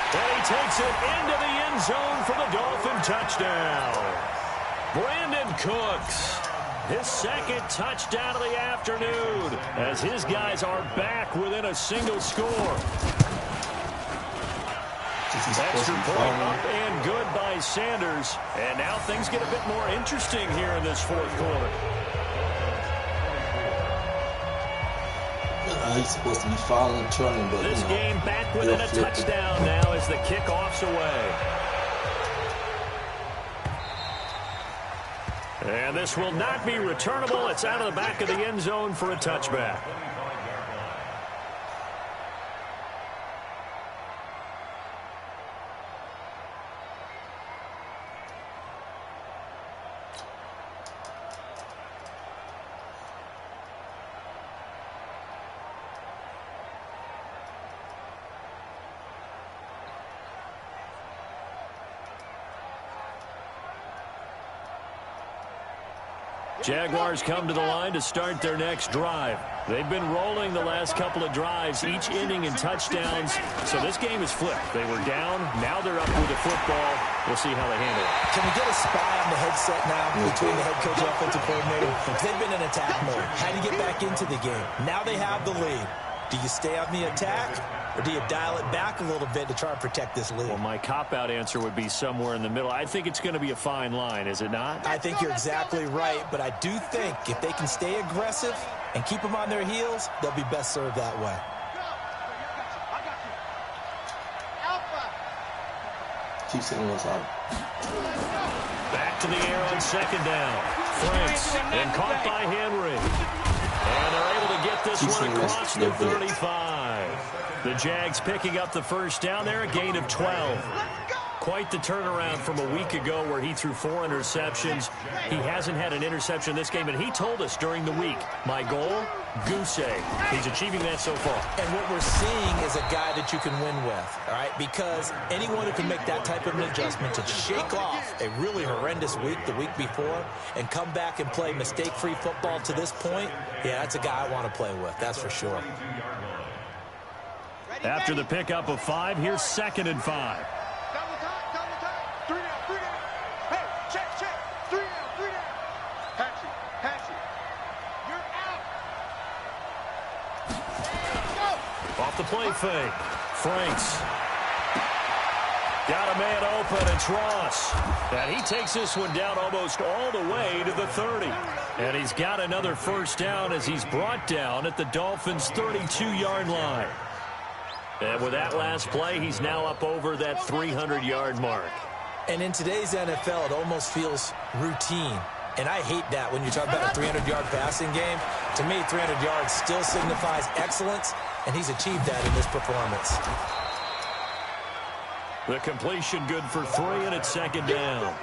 And he takes it into the end zone for the Dolphin touchdown. Brandon Cooks, his second touchdown of the afternoon, as his guys are back within a single score. Extra point up and good by Sanders. And now things get a bit more interesting here in this fourth quarter. He's supposed to be following and turning, but This game back within a touchdown now as the kickoff's away. And this will not be returnable. It's out of the back of the end zone for a touchback. Jaguars come to the line to start their next drive. They've been rolling the last couple of drives, each inning in touchdowns. So this game is flipped. They were down. Now they're up with the football. We'll see how they handle it. Can we get a spy on the headset now between the head coach and offensive coordinator? They've been in attack mode. How do you get back into the game? Now they have the lead. Do you stay on the attack, or do you dial it back a little bit to try and protect this lead? Well, my cop-out answer would be somewhere in the middle. I think it's going to be a fine line, is it not? I think you're exactly right, but I do think if they can stay aggressive and keep them on their heels, they'll be best served that way. keep sending us out. Back to the air on second down. Franks, and caught by Henry. And they're able to get this one across the 35. The Jags picking up the first down there, a gain of 12. Quite the turnaround from a week ago where he threw 4 interceptions. He hasn't had an interception this game, and he told us during the week, my goal, goose egg. He's achieving that so far. And what we're seeing is a guy that you can win with, all right? Because anyone who can make that type of an adjustment to shake off a really horrendous week the week before and come back and play mistake-free football to this point, yeah, that's a guy I want to play with, that's for sure. After the pickup of 5, here's 2nd and 5. Off the play fake. Franks. Got a man open. It's Ross. And he takes this one down almost all the way to the 30. And he's got another first down as he's brought down at the Dolphins' 32-yard line. And with that last play, he's now up over that 300-yard mark. And in today's NFL, it almost feels routine. And I hate that when you talk about a 300-yard passing game. To me, 300 yards still signifies excellence, and he's achieved that in this performance. The completion good for 3, and it's 2nd down.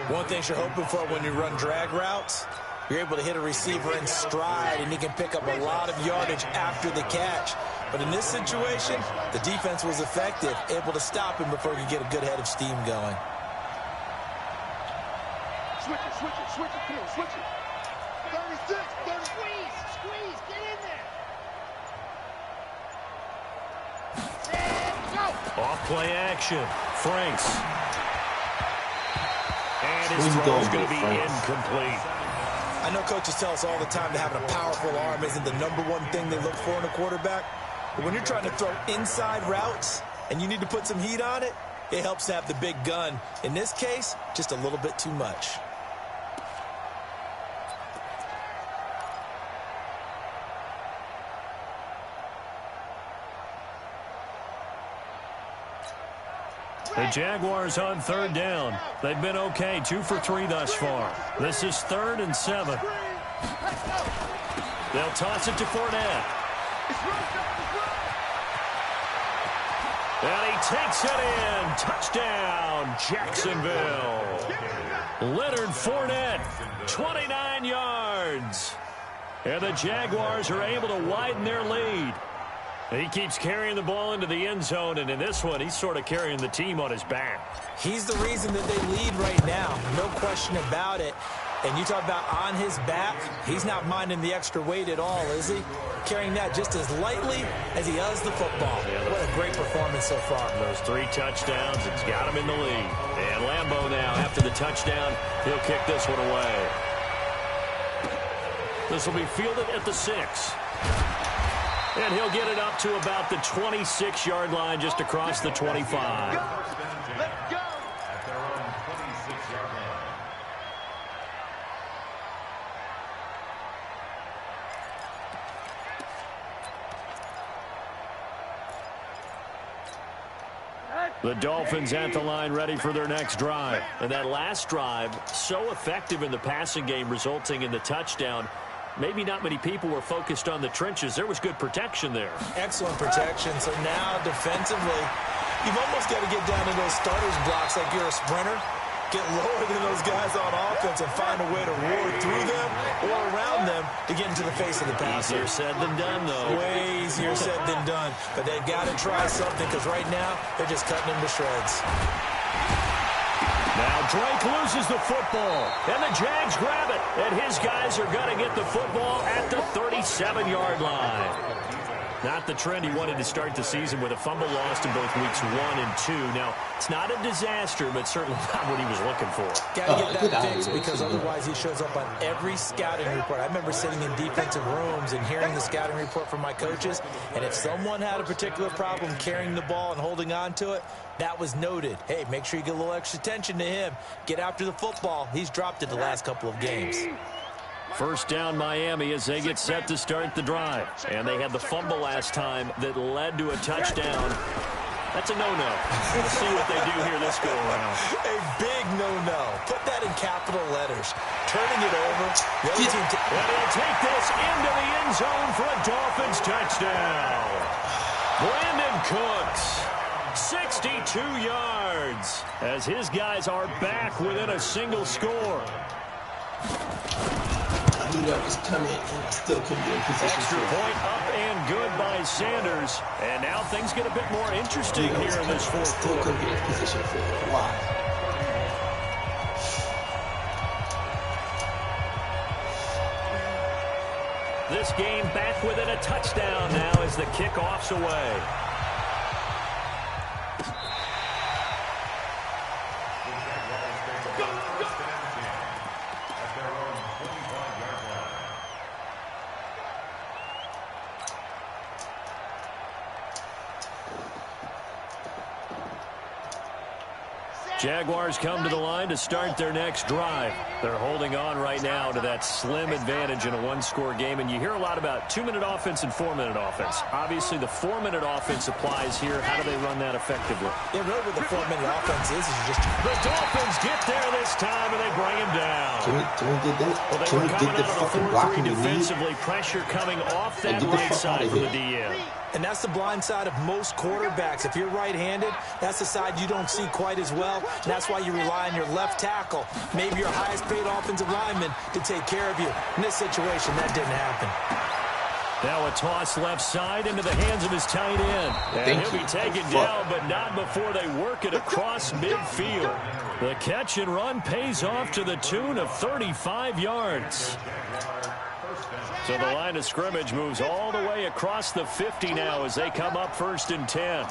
One thing you're hoping for when you run drag routes, you're able to hit a receiver in stride, and he can pick up a lot of yardage after the catch. But in this situation, the defense was effective, able to stop him before he could get a good head of steam going. Switch it. Come on, switch it. 36, 30. Squeeze. Get in there. And go. Off play action. Franks. And his throw is going to be incomplete. I know coaches tell us all the time that having a powerful arm isn't the #1 thing they look for in a quarterback. But when you're trying to throw inside routes and you need to put some heat on it, it helps to have the big gun. In this case, just a little bit too much. The Jaguars on 3rd down. They've been okay, 2 for 3 thus far. This is 3rd and 7. They'll toss it to Fournette. And he takes it in. Touchdown, Jacksonville. Leonard Fournette, 29 yards. And the Jaguars are able to widen their lead. He keeps carrying the ball into the end zone, and in this one, he's sort of carrying the team on his back. He's the reason that they lead right now, no question about it. And you talk about on his back, he's not minding the extra weight at all, is he? Carrying that just as lightly as he does the football. Yeah, what a great performance so far. Those 3 touchdowns, it's got him in the lead. And Lambeau now, after the touchdown, he'll kick this one away. This will be fielded at the 6. And he'll get it up to about the 26-yard line, just across the 25. Let's go. At their own 26-yard line. The Dolphins at the line, ready for their next drive. And that last drive, so effective in the passing game, resulting in the touchdown. Maybe not many people were focused on the trenches. There was good protection there. Excellent protection. So now defensively, you've almost got to get down to those starters blocks like you're a sprinter. Get lower than those guys on offense and find a way to roar through them or around them to get into the face of the passer. Easier said than done, though. Way easier said than done. But they've got to try something because right now they're just cutting them to shreds. Now Drake loses the football, and the Jags grab it, and his guys are going to get the football at the 37-yard line. Not the trend he wanted to start the season with a fumble lost in both weeks 1 and 2. Now, it's not a disaster, but certainly not what he was looking for. Got to get that fixed because otherwise he shows up on every scouting report. I remember sitting in defensive rooms and hearing the scouting report from my coaches, and if someone had a particular problem carrying the ball and holding on to it, that was noted. Hey, make sure you get a little extra attention to him. Get after the football. He's dropped it the last couple of games. First down Miami as they get set to start the drive. And they had the fumble last time that led to a touchdown. That's a no-no. We'll see what they do here this go-around. A big no-no. Put that in capital letters. Turning it over. The other team and he'll take this into the end zone for a Dolphins touchdown. Brandon Cooks, 62 yards, as his guys are back within a single score. I knew that was coming, and I still couldn't get in position. Extra point up and good by Sanders. And now things get a bit more interesting here in this fourth Still quarter. couldn't get in position for it. Why? This game back within a touchdown now as the kickoff's away. Jaguars come to the line to start their next drive. They're holding on right now to that slim advantage in a one-score game, and you hear a lot about 2-minute offense and 4-minute offense. Obviously, the 4-minute offense applies here. How do they run that effectively? Yeah, really what the 4-minute offense is just... The Dolphins get there this time, and they bring him down. Can we get that? Well, they Can were we coming get the out of fucking the 4-3 blocking we need? defensively. Pressure coming off that Get the right fuck side outta from the here. DM. And that's the blind side of most quarterbacks. If you're right-handed, that's the side you don't see quite as well. And that's why you rely on your left tackle, maybe your highest-paid offensive lineman, to take care of you. In this situation, that didn't happen. Now a toss left side into the hands of his tight end. And he'll be taken down, but not before they work it across midfield. The catch and run pays off to the tune of 35 yards. So the line of scrimmage moves all the way across the 50 now as they come up 1st and 10.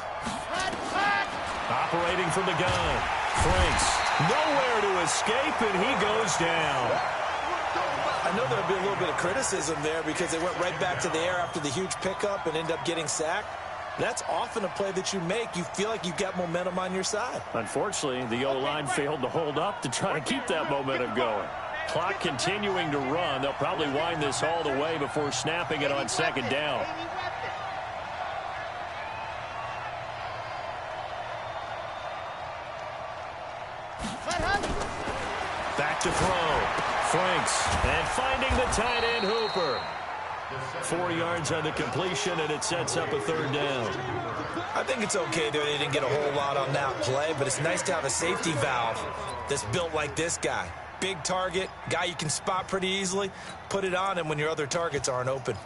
Operating from the gun. Franks nowhere to escape, and he goes down. I know there'll be a little bit of criticism there because they went right back to the air after the huge pickup and ended up getting sacked. That's often a play that you make. You feel like you've got momentum on your side. Unfortunately, the O-line failed to hold up to try to keep that momentum going. Clock continuing to run. They'll probably wind this all the way before snapping it on 2nd down. Back to throw. Franks, and finding the tight end Hooper. 4 yards on the completion, and it sets up a 3rd down. I think it's okay that they didn't get a whole lot on that play, but it's nice to have a safety valve that's built like this guy. Big target, guy you can spot pretty easily. Put it on him when your other targets aren't open.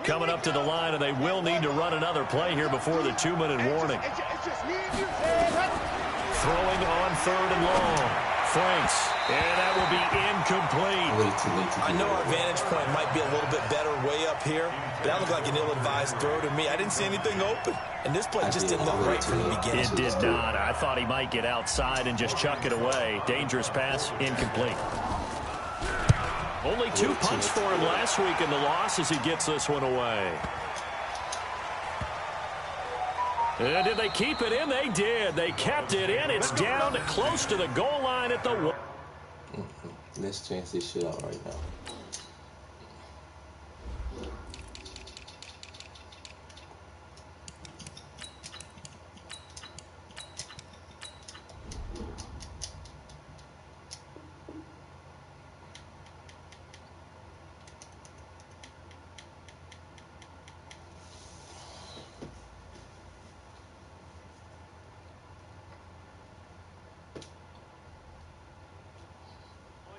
Coming up to the line, and they will need to run another play here before the 2-minute warning. Throwing on 3rd and long. Franks, and that will be incomplete. I know our vantage point might be a little bit better way up here, but that looked like an ill-advised throw to me. I didn't see anything open, and this play just didn't look right from the beginning. It did not. I thought he might get outside and just chuck it away. Dangerous pass, incomplete. Only 2 punts for him last week in the loss as he gets this one away. And did they keep it in? They did. They kept it in. It's down to close to the goal line at the 1. Let's change this shit out right now.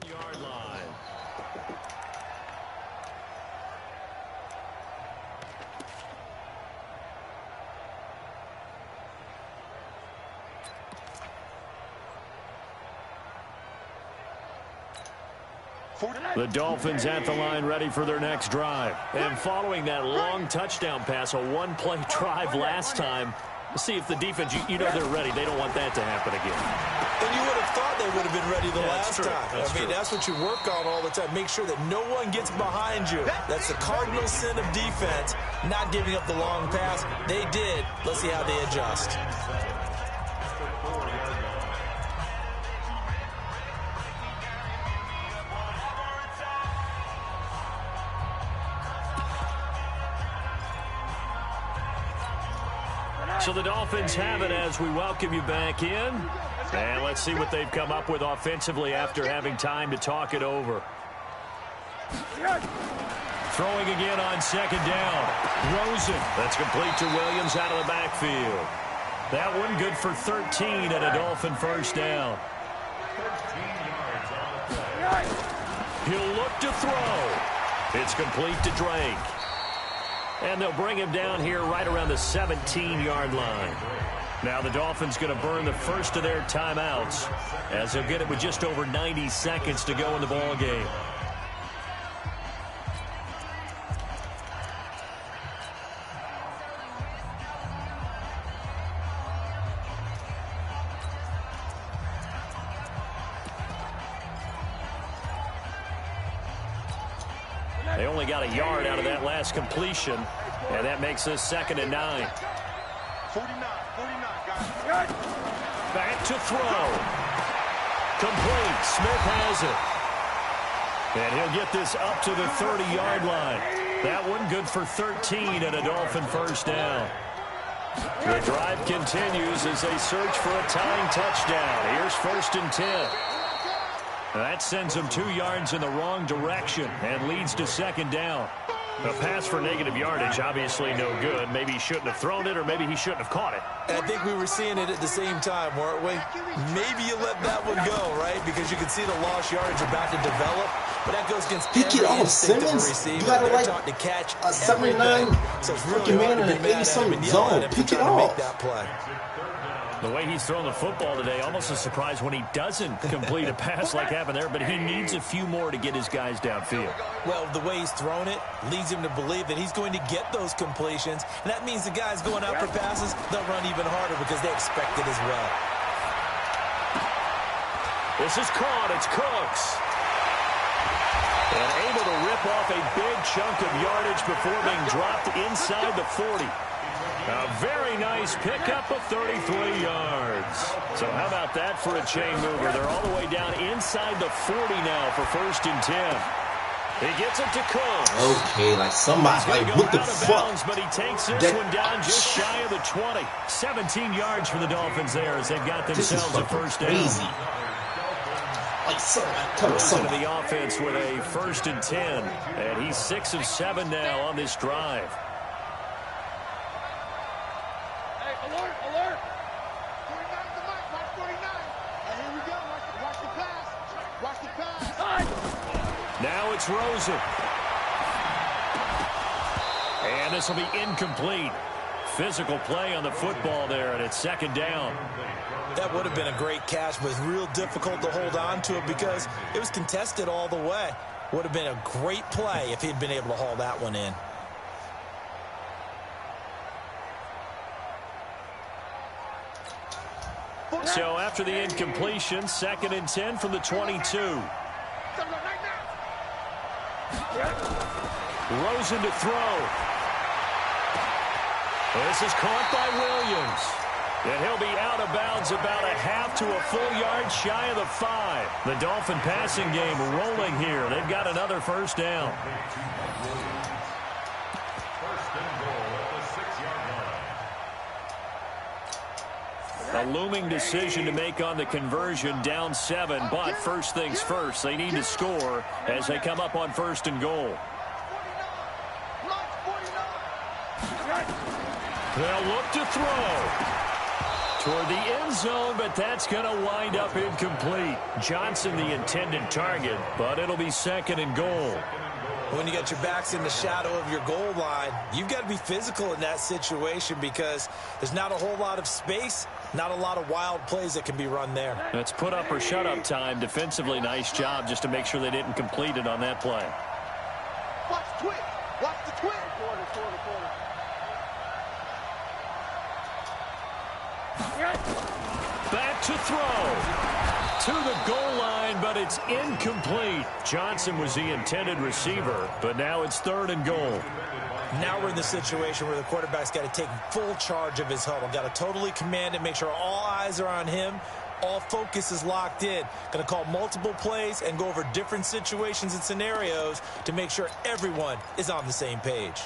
Yard line. The Dolphins at the line ready for their next drive. And following that long touchdown pass, a one-play drive last time, let's see if the defense, you know they're ready. They don't want that to happen again. And you would have thought they would have been ready the last time. I mean, that's what you work on all the time. Make sure that no one gets behind you. That's the cardinal sin of defense, not giving up the long pass. They did. Let's see how they adjust. So the Dolphins have it as we welcome you back in. And let's see what they've come up with offensively after having time to talk it over. Throwing again on 2nd down. Rosen. That's complete to Williams out of the backfield. That one good for 13 and a Dolphin 1st down. He'll look to throw. It's complete to Drake. And they'll bring him down here right around the 17-yard line. Now the Dolphins going to burn the first of their timeouts as they'll get it with just over 90 seconds to go in the ball game. They only got a yard out of that last completion, and that makes this 2nd and 9. 49, guys. Back to throw. Complete. Smith has it. And he'll get this up to the 30-yard line. That one good for 13 and a Dolphin 1st down. The drive continues as they search for a tying touchdown. Here's 1st and 10. That sends them 2 yards in the wrong direction and leads to 2nd down. A pass for negative yardage, obviously no good. Maybe he shouldn't have thrown it, or maybe he shouldn't have caught it. And I think we were seeing it at the same time, weren't we? Maybe you let that one go, right? Because you can see the lost yardage about to develop. But that goes against every instinct of a receiver. You gotta like to catch a 79 so it's really man in an 80-something zone. Pick it off. That play. The way he's thrown the football today, almost a surprise when he doesn't complete a pass like happened there, but he needs a few more to get his guys downfield. Well, the way he's thrown it leads him to believe that he's going to get those completions, and that means the guys going out for passes, they'll run even harder because they expect it as well. This is caught. It's Cooks. And able to rip off a big chunk of yardage before being dropped inside the 40. A very nice pickup of 33 yards. So how about that for a chain mover? They're all the way down inside the 40 now for 1st and 10. He gets it to Cooks. Okay, like somebody, like what the fuck? Bounds, but he takes this one down just shy of the 20. 17 yards for the Dolphins there as they've got themselves a 1st down. Crazy. Like Into the offense with a 1st and 10. And he's 6 of 7 now on this drive. Alert, alert. 49 to the mic, watch 49. And here we go, watch the pass. Watch the pass. Now it's Rosen. And this will be incomplete. Physical play on the football there, and it's 2nd down. That would have been a great catch, but it's real difficult to hold on to it because it was contested all the way. Would have been a great play if he'd been able to haul that one in. So after the incompletion, 2nd and 10 from the 22. Rosen to throw. This is caught by Williams. And he'll be out of bounds about a half to a full yard shy of the 5. The Dolphin passing game rolling here. They've got another 1st down. A looming decision to make on the conversion, down 7, but first things first, they need to score as they come up on 1st and goal. They'll look to throw toward the end zone, but that's going to wind up incomplete. Johnson the intended target, but it'll be 2nd and goal. When you got your backs in the shadow of your goal line, you've got to be physical in that situation because there's not a whole lot of space, not a lot of wild plays that can be run there. It's put up or shut up time. Defensively, nice job just to make sure they didn't complete it on that play. Watch twitch. Watch the twitch. Back to throw. To the goal line, but it's incomplete. Johnson was the intended receiver, but now it's 3rd and goal. Now we're in the situation where the quarterback's got to take full charge of his huddle. Got to totally command it, make sure all eyes are on him. All focus is locked in. Going to call multiple plays and go over different situations and scenarios to make sure everyone is on the same page.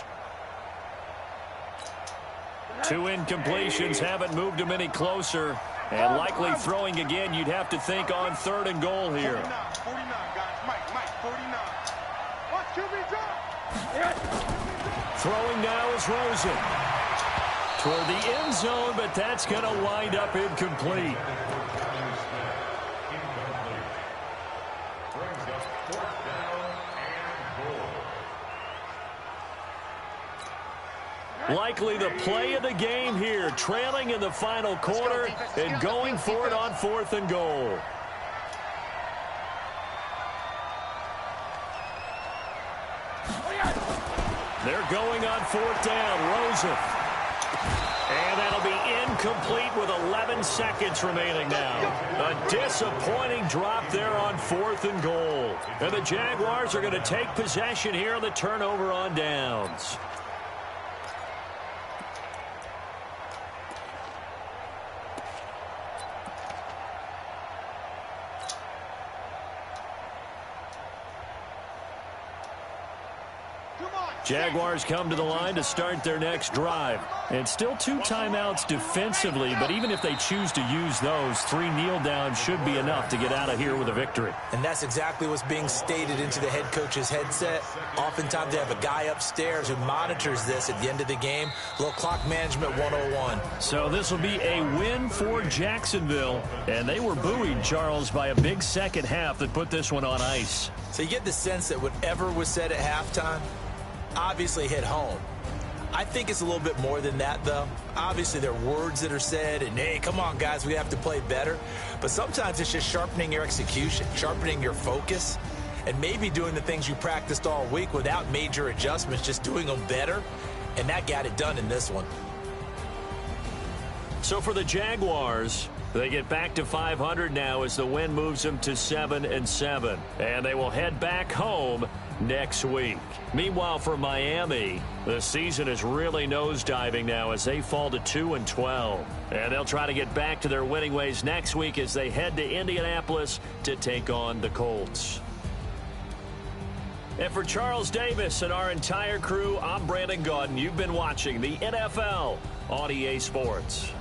2 incompletions haven't moved him any closer. And likely throwing again, you'd have to think on 3rd and goal here. 49, guys. Mike, 49. Watch QB drop. Throwing now is Rosen. Toward the end zone, but that's going to wind up incomplete. Likely the play of the game here, trailing in the final quarter and going for it on 4th and goal. They're going on 4th down. Rosen. And that'll be incomplete with 11 seconds remaining now. A disappointing drop there on 4th and goal. And the Jaguars are going to take possession here on the turnover on downs. Jaguars come to the line to start their next drive. And still 2 timeouts defensively, but even if they choose to use those, 3 kneel downs should be enough to get out of here with a victory. And that's exactly what's being stated into the head coach's headset. Oftentimes they have a guy upstairs who monitors this at the end of the game. A little clock management 101. So this will be a win for Jacksonville. And they were buoyed, Charles, by a big second half that put this one on ice. So you get the sense that whatever was said at halftime obviously hit home. I think it's a little bit more than that, though. Obviously, there are words that are said, and, hey, come on, guys, we have to play better. But sometimes it's just sharpening your execution, sharpening your focus, and maybe doing the things you practiced all week without major adjustments, just doing them better. And that got it done in this one. So for the Jaguars, they get back to 500 now as the win moves them to 7-7. And they will head back home next week. Meanwhile, for Miami, the season is really nosediving now as they fall to 2-12. And they'll try to get back to their winning ways next week as they head to Indianapolis to take on the Colts. And for Charles Davis and our entire crew, I'm Brandon Gaudin. You've been watching the NFL on EA Sports.